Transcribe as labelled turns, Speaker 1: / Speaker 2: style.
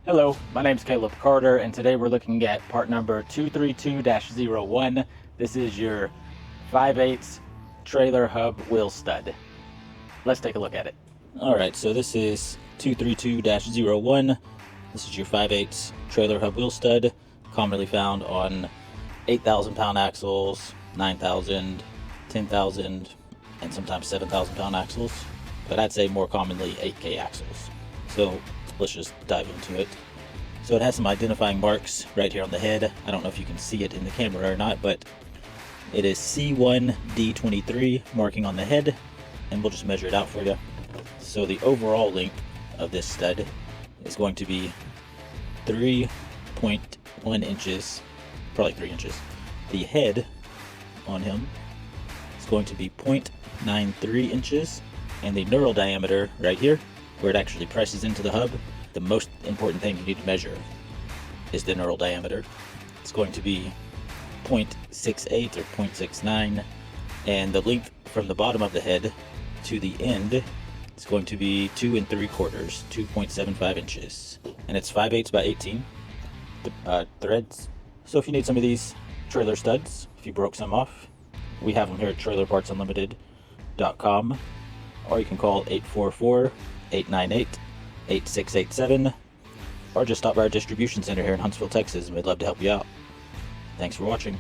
Speaker 1: Hello, my name is Caleb Carter, and today we're looking at part number 232-01. This is your 5/8 trailer hub wheel stud. Let's take a look at it. Alright, so this is 232-01. This is your 5/8 trailer hub wheel stud, commonly found on 8,000 pound axles, 9,000, 10,000, and sometimes 7,000 pound axles, but I'd say more commonly 8K axles. So let's just dive into it. So it has some identifying marks right here on the head. I don't know if you can see it in the camera or not, but it is C1D23 marking on the head, and we'll just measure it out for you. So the overall length of this stud is going to be 3.1 inches, probably 3 inches. The head on him is going to be 0.93 inches, and the knurl diameter right here, where it actually presses into the hub, the most important thing you need to measure is the knurl diameter. It's going to be 0.68 or 0.69, and the length from the bottom of the head to the end is going to be 2 3/4, 2.75 inches, and it's 5/8 by 18 threads. So if you need some of these trailer studs, if you broke some off, we have them here at trailerpartsunlimited.com, or you can call 844-898-8687, or just stop by our distribution center here in Huntsville, Texas, and we'd love to help you out. Thanks for watching.